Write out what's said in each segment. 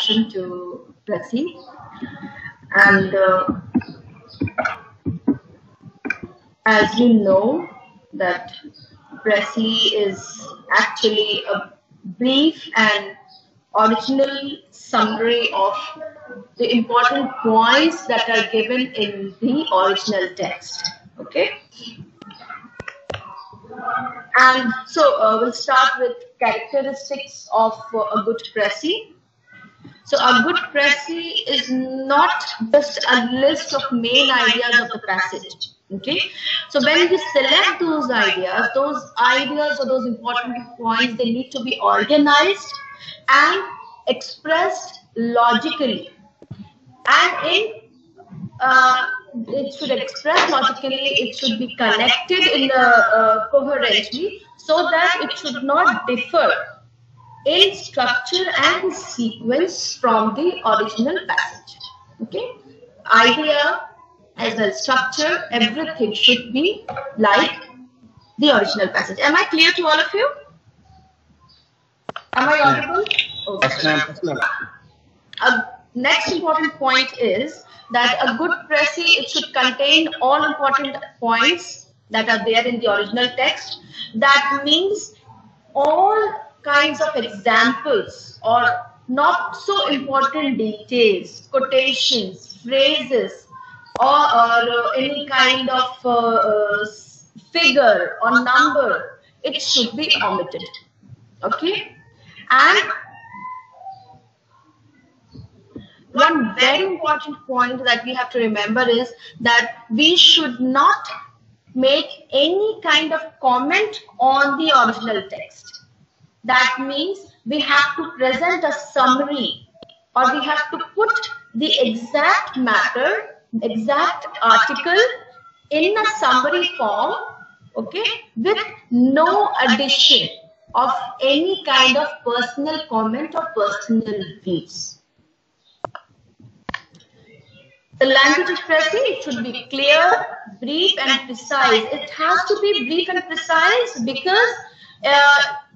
introduction to Pressy. And as you know, that Pressy is actually a brief and original summary of the important points that are given in the original text. Okay. And so we'll start with characteristics of a good Pressy. So a good Pressy is not just a list of main ideas of the passage. Okay. So when we select those ideas or those important points, they need to be organized and expressed logically. And it should express logically, it should be connected in coherently, so that it should not differ in structure and sequence from the original passage. Okay, idea as well structure, everything should be like the original passage. Am I clear to all of you? Am I audible? Okay. Next important point is that a good Pressy, it should contain all important points that are there in the original text. That means all kinds of examples or not so important details, quotations, phrases, or any kind of figure or number, it should be omitted. Okay. And one very important point that we have to remember is that we should not make any kind of comment on the original text. That means we have to present a summary, or we have to put the exact matter, exact article in a summary form, okay, with no addition of any kind of personal comment or personal views. The language of Pressy, it should be clear, brief and precise. It has to be brief and precise because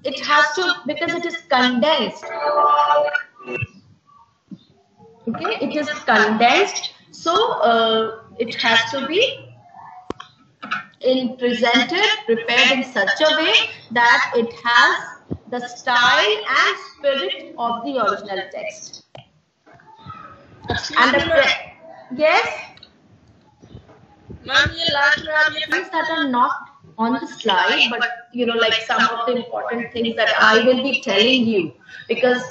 it is condensed. Okay, it is condensed, so it has to be prepared in such a way that it has the style and spirit of the original text. And yes, ma'am, things that are not on the slide, but you know, like some of the important things that I will be telling you, because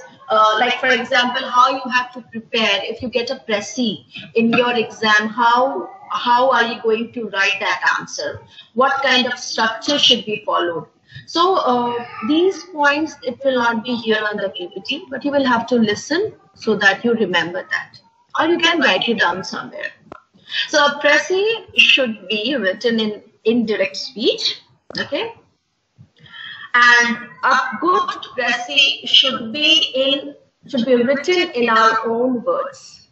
like for example, how you have to prepare if you get a Pressy in your exam, how are you going to write that answer, what kind of structure should be followed. So these points, it will not be here on the PPT, but you will have to listen so that you remember that, or you can write it down somewhere. So a Pressy should be written in indirect speech, okay, and a good Pressy should be written in our own words.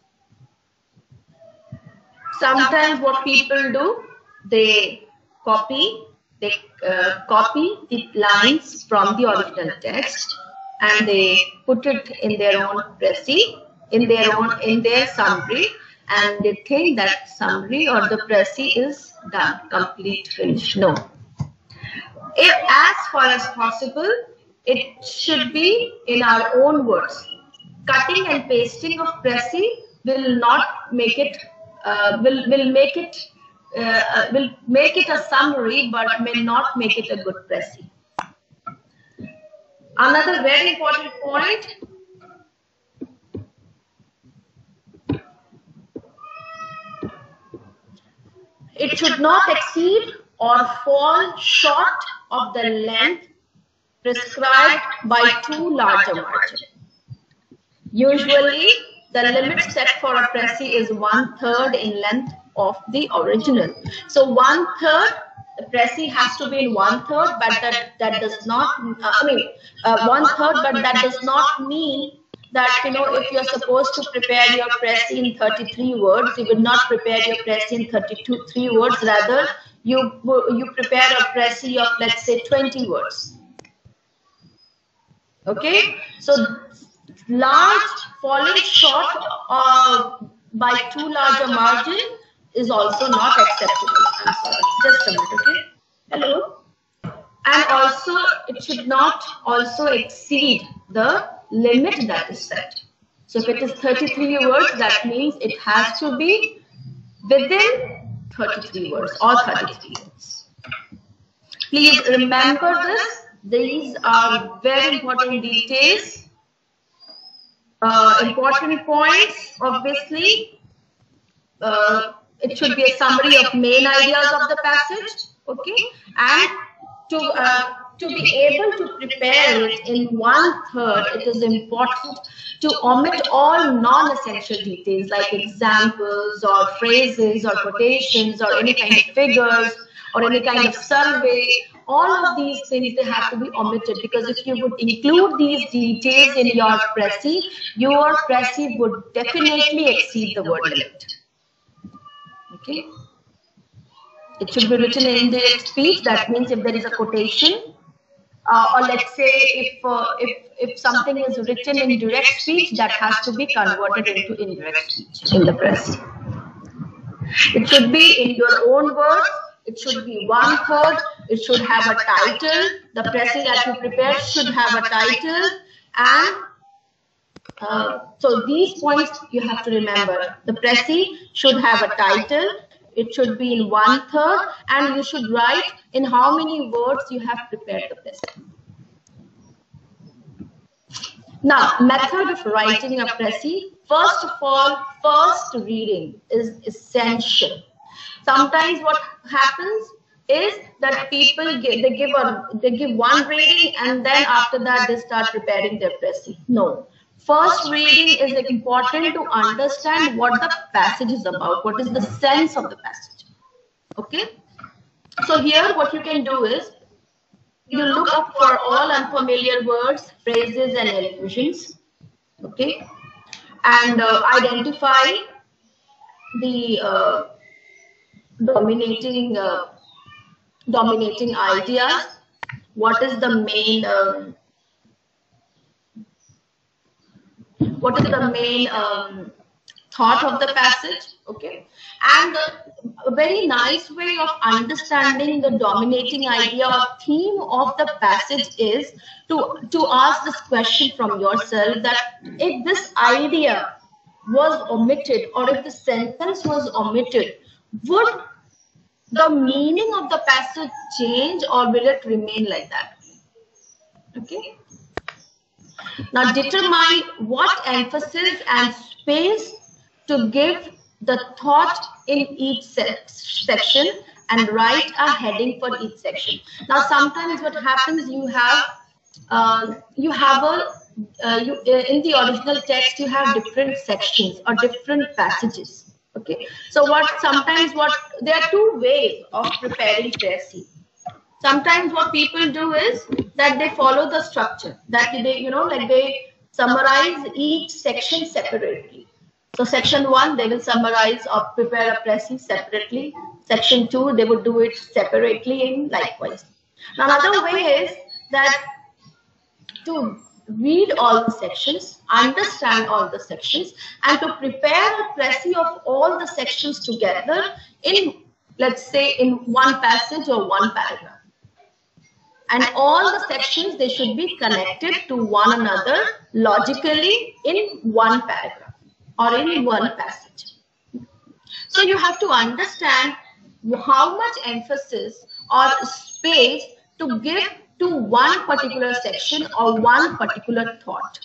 Sometimes what people do, they copy the lines from the original text and they put it in their own Pressy, in their summary, and they think that summary or the Pressy is done, complete, finished. No. If, as far as possible, it should be in our own words. Cutting and pasting of Pressy will not make it. Will make it a summary, but may not make it a good Pressy. Another very important point. It should not exceed or fall short of the length prescribed by too large a margin. Usually, the limit set for a Pressy is 1/3 in length of the original. So 1/3, the Pressy has to be in 1/3, but that does not. 1/3, but that does not mean that, you know, if you're supposed to prepare your Pressy in 33 words, you will not prepare your Pressy in 3 words. Rather, you prepare a Pressy of, let's say, 20 words. Okay, so large falling short by too large a margin is also not acceptable. I'm sorry, just a minute, okay? Hello? And also, it should not also exceed the limit that is set. So if it is 33 words, that means it has to be within 33 words or 33 words. Please remember this. These are very important details, important points, obviously. It should be a summary of main ideas of the passage, okay? And to be able to prepare it in 1/3, it is important to omit all non-essential details like examples or phrases or quotations or any kind of figures or any kind of survey. All of these things, they have to be omitted, because if you would include these details in your Pressy would definitely exceed the word limit. Okay. It should be written in indirect speech. That means if there is a quotation, or let's say if something is written in direct speech, that has to be converted into indirect speech in the Pressy. It should be in your own words. It should be 1/3. It should have a title. The Pressy that you prepare should have a title. And so these points you have to remember. The Pressy should have a title. It should be in 1/3, and you should write in how many words you have prepared the Pressy. Now, method of writing a Pressy. First of all, first reading is essential. Sometimes what happens is that people give one reading and then after that they start preparing their Pressy. No. First reading is important to understand what the passage is about, what is the sense of the passage. Okay? So here what you can do is, you look up for all unfamiliar words, phrases and allusions. Okay? And identify the dominating ideas. What is the main thought of the passage? Okay, and a very nice way of understanding the dominating idea or theme of the passage is to ask this question from yourself, that if this idea was omitted or if the sentence was omitted, would the meaning of the passage change or will it remain like that? Okay. Now determine what emphasis and space to give the thought in each section and write a heading for each section. Now sometimes what happens, you have in the original text you have different sections or different passages. Okay, so there are two ways of preparing Pressy. Sometimes what people do is that they follow the structure, that they summarize each section separately. So section 1, they will summarize or prepare a Pressy separately. Section 2, they would do it separately and likewise. Now another way is that to read all the sections, understand all the sections, and to prepare a Pressy of all the sections together in, let's say, in one passage or one paragraph. And all the sections, they should be connected to one another logically in one paragraph or in one passage. So you have to understand how much emphasis or space to give to one particular section or one particular thought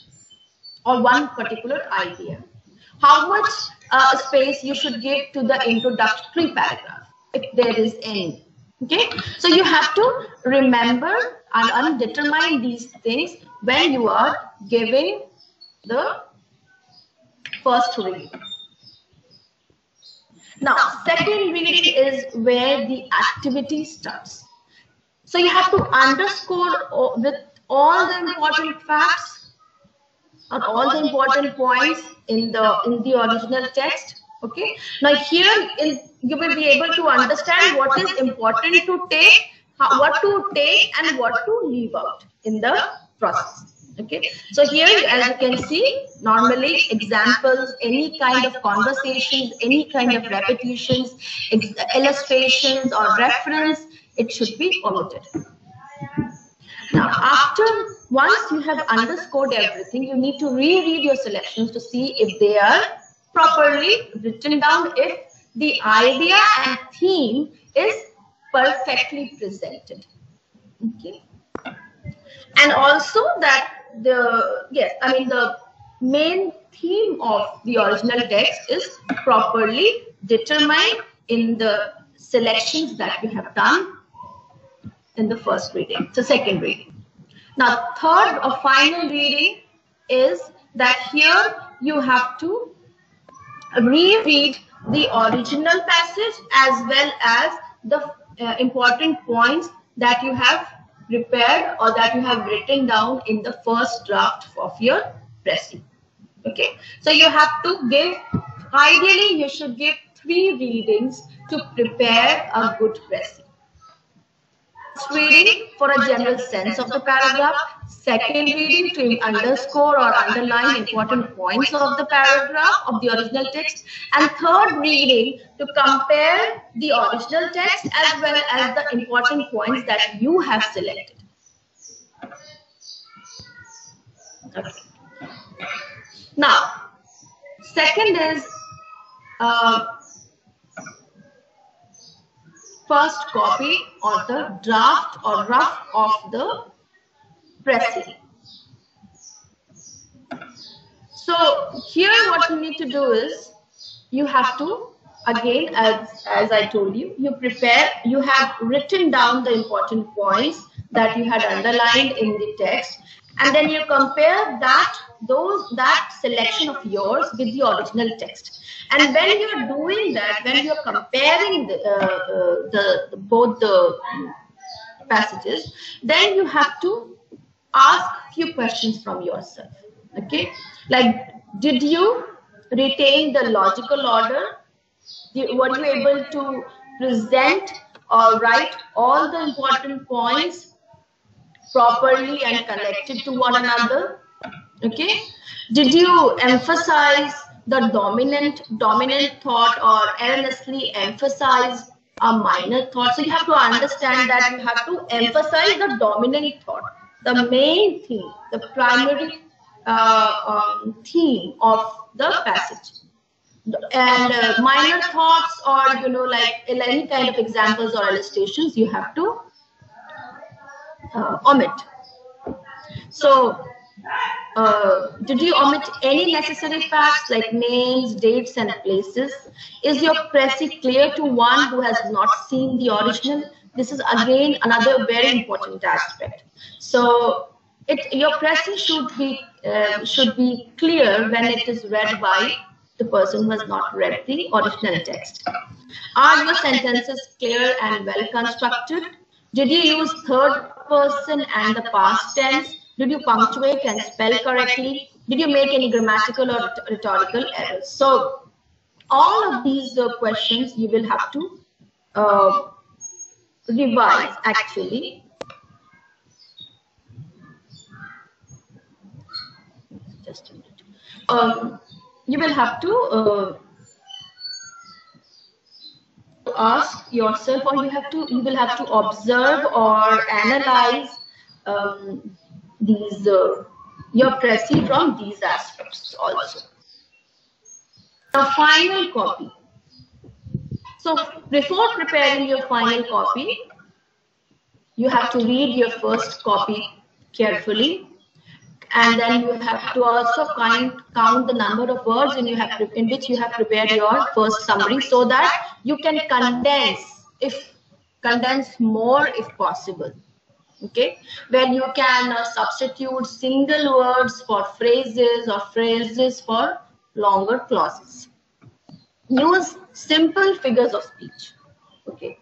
or one particular idea. How much space you should give to the introductory paragraph, if there is any. Okay, so you have to remember and determine these things when you are giving the first reading. Now, second reading is where the activity starts. So you have to underscore with all the important facts or all the important points in the original text. Okay. Now here you will be able to understand what is important to take, what to take, and what to leave out in the process. Okay, so here, as you can see, normally examples, any kind of conversations, any kind of repetitions, illustrations or reference, it should be omitted. Now, once you have underscored everything, you need to reread your selections to see if they are properly written down, if the idea and theme is perfectly presented. Okay. And also that the main theme of the original text is properly determined in the selections that you have done in the first reading, so second reading. Now, third or final reading is that here you have to reread the original passage as well as the important points that you have prepared or that you have written down in the first draft of your Précis. Okay, so you have to give, ideally you should give 3 readings to prepare a good Précis. First reading for a general sense of the paragraph, second reading to underscore or underline important points of the paragraph of the original text, and third reading to compare the original text as well as the important points that you have selected. Okay. Now, second is first copy or the draft or rough of the Précis. So here what you need to do is, you have to, again, as I told you, you have written down the important points that you had underlined in the text, and then you compare that selection of yours with the original text. And when you are doing that, when you are comparing both the passages, then you have to ask few questions from yourself. Okay, like, did you retain the logical order? Were you able to present or write all the important points properly and connected to one another? Okay, did you emphasize the dominant thought or erroneously emphasize a minor thought? So you have to understand that you have to emphasize the dominant thought, the main theme, the primary theme of the passage. And minor thoughts, or like any kind of examples or illustrations, you have to omit. So did you omit any necessary facts like names, dates, and places? Is your Précis clear to one who has not seen the original? This is again another very important aspect. So your Précis should be clear when it is read by the person who has not read the original text. Are your sentences clear and well constructed? Did you use third person and the past tense? Did you punctuate and spell correctly? Did you make any grammatical or rhetorical errors? So all of these questions you will have to revise actually. Just a minute. You will have to ask yourself, or you will have to observe or analyze these your Précis from these aspects also. The final copy. So before preparing your final copy, you have to read your first copy carefully, and then you have to also count the number of words in which you have prepared your first summary, so that you can condense more if possible. Okay, when you can substitute single words for phrases or phrases for longer clauses. Use simple figures of speech. Okay,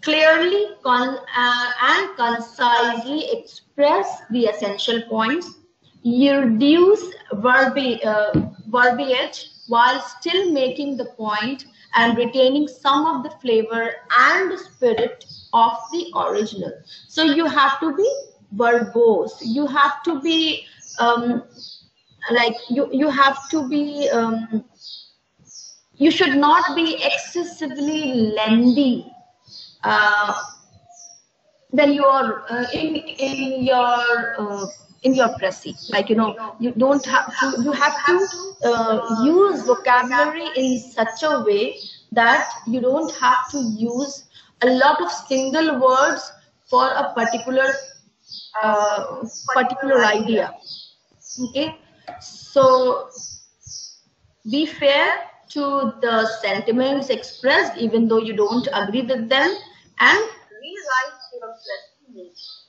clearly and concisely express the essential points. You reduce verbiage while still making the point and retaining some of the flavor and spirit of the original. So you have to be verbose. You have to be like you have to be you should not be excessively lengthy when you are in your précis. Like, you know, you don't have to, you have to use vocabulary in such a way that you don't have to use a lot of single words for a particular idea. Okay, so be fair to the sentiments expressed even though you don't agree with them, and rewrite your précis.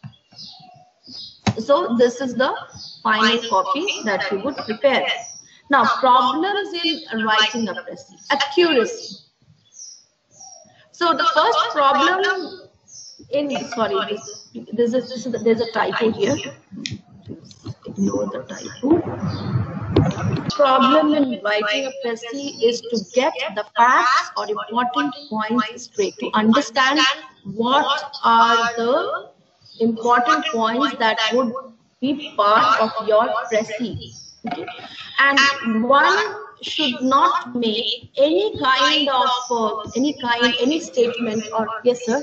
So this is the final copy that you would prepare. Now, problems in writing a précis. Accuracy. So the first problem in, sorry, there's a typo here. Ignore the typo. Problem in writing a précis is to get the facts or important points straight, to understand what are the important points that would be part of your précis. Okay? And one should not make any kind of any statement or, yes sir.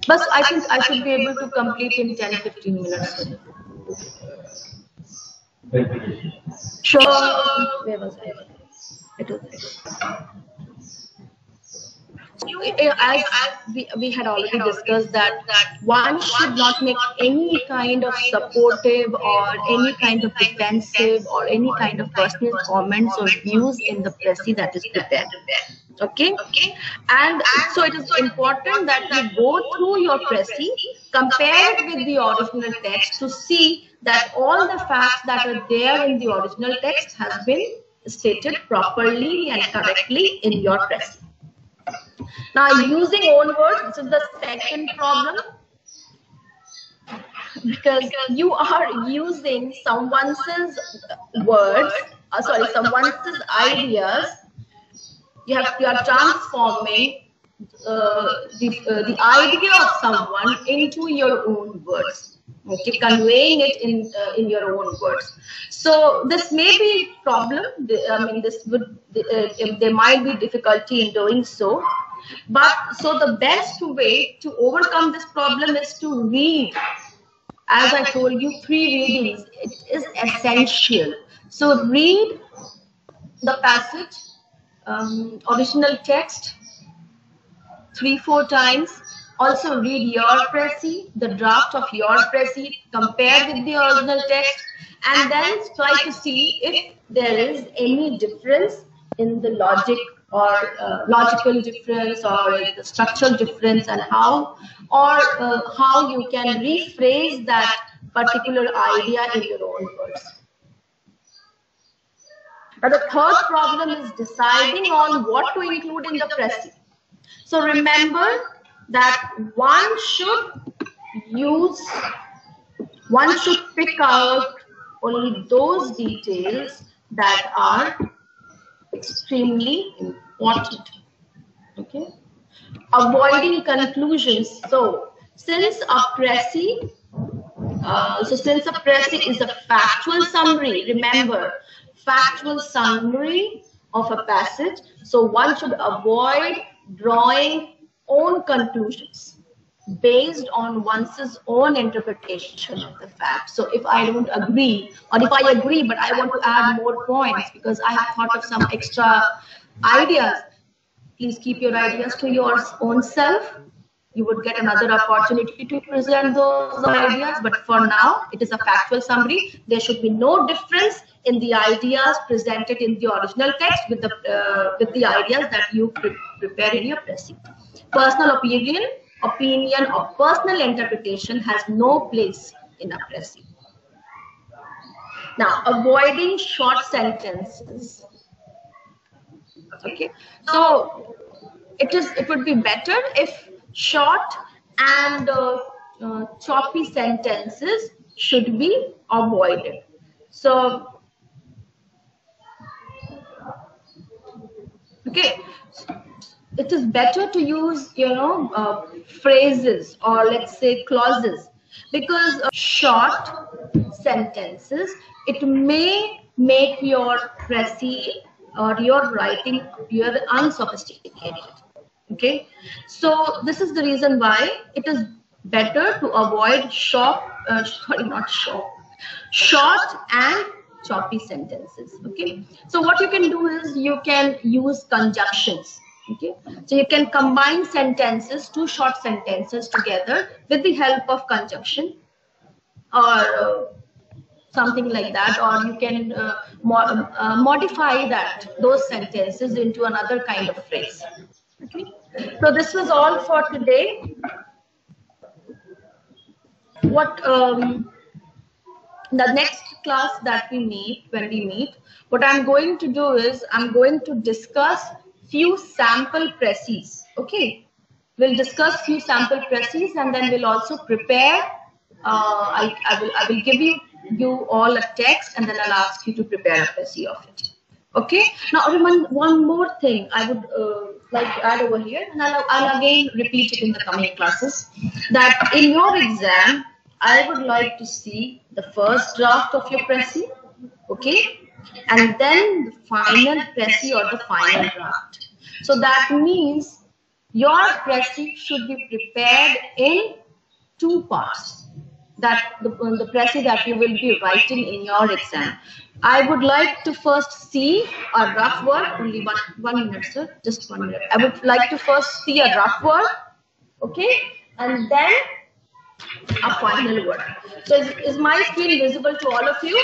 But I think I should be able to complete in 10-15 minutes. Sure. Where was I? It was. As we had already discussed that one should not make any kind of supportive or any kind of defensive or any kind of personal comments or views in the précis that is prepared. Okay, and so it is important that you go through your précis, compare it with the original text to see that all the facts that are there in the original text has been stated properly and correctly in your précis. Now, using own words, this is the second problem, because you are using someone's words, someone's ideas. You are transforming the idea of someone into your own words. Okay, conveying it in your own words. So this may be a problem. I mean, there might be difficulty in doing so. But so the best way to overcome this problem is to read. As I told you, 3 readings. It is essential. So read the passage, original text 3-4 times. Also read your précis, the draft of your précis, compare with the original text, and then try to see if there is any difference in the logic or logical difference or the structural difference, and how you can rephrase that particular idea in your own words. Now the third problem is deciding on what to include in the précis. So remember that one should pick out only those details that are extremely important. Okay, avoiding conclusions. So since a précis is a factual summary, remember, factual summary of a passage, so one should avoid drawing own conclusions based on one's own interpretation of the fact. So if I don't agree, or if I agree but I want to add more points because I have thought of some extra ideas, please keep your ideas to your own self. You would get another opportunity to present those ideas, but for now it is a factual summary. There should be no difference in the ideas presented in the original text with the ideas that you prepare in your précis. Personal opinion or personal interpretation has no place in a précis. Now, avoiding short sentences. Okay, so it would be better if short and choppy sentences should be avoided. So, okay, it is better to use, phrases, or let's say clauses, because short sentences, it may make your précis or your writing appear unsophisticated. Okay, so this is the reason why it is better to avoid short and choppy sentences. Okay, so what you can do is you can use conjunctions. Okay, so you can combine sentences, two short sentences together with the help of conjunction, or something like that, or you can modify those sentences into another kind of phrase. Okay, so this was all for today. What the next class that when we meet, what I'm going to do is I'm going to discuss few sample précis. Okay, we'll discuss few sample précis, and then we'll also prepare. I will give you all a text, and then I'll ask you to prepare a précis of it. Okay. Now, one more thing I would like to add over here, and I'll again repeat it in the coming classes. That in your exam, I would like to see the first draft of your précis, okay, and then the final précis or the final draft. So that means your précis should be prepared in two parts. That the précis that you will be writing in your exam. I would like to first see a rough work. Only one minute, sir. Just 1 minute. I would like to first see a rough work, okay, and then a final word. So is my screen visible to all of you?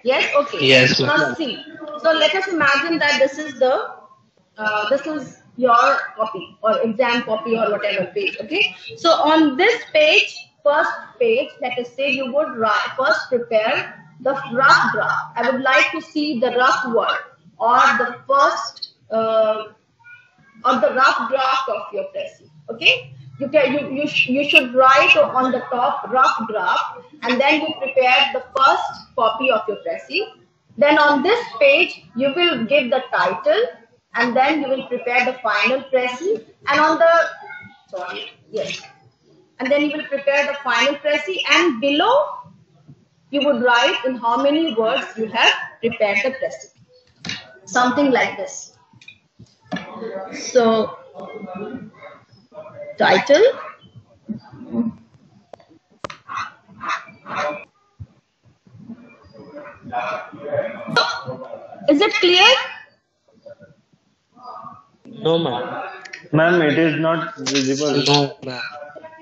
Yes. Okay. Yes. Now see. So let us imagine that this is your copy or exam copy or whatever page. Okay. So on this page, first page, let us say you would first prepare the rough draft. I would like to see the rough word or the first or the rough draft of your précis. Okay. You should write on the top rough draft, and then you prepare the first copy of your précis. Then on this page you will give the title, and then you will prepare the final précis. And on the and then you will prepare the final précis, and below you would write in how many words you have prepared the précis. Something like this. So title, is it clear? No, ma'am. Ma'am, it is not visible. No, ma'am.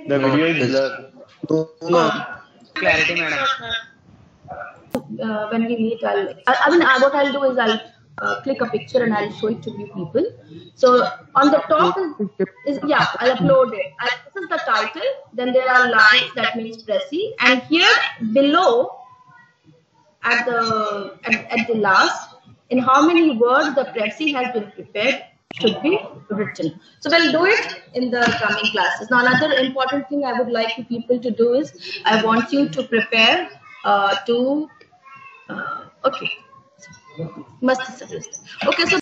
The video is blurred. No, ma'am. Clarity, madam. When we meet, what I'll do is I'll click a picture and I'll show it to you people. So on the top is I'll upload it. This is the title. Then there are lines, that means précis, and here below at the last, in how many words the précis has been prepared should be written. So we'll do it in the coming classes. Now another important thing I would like you people to do is I want you to prepare okay. Must suggest. Okay, so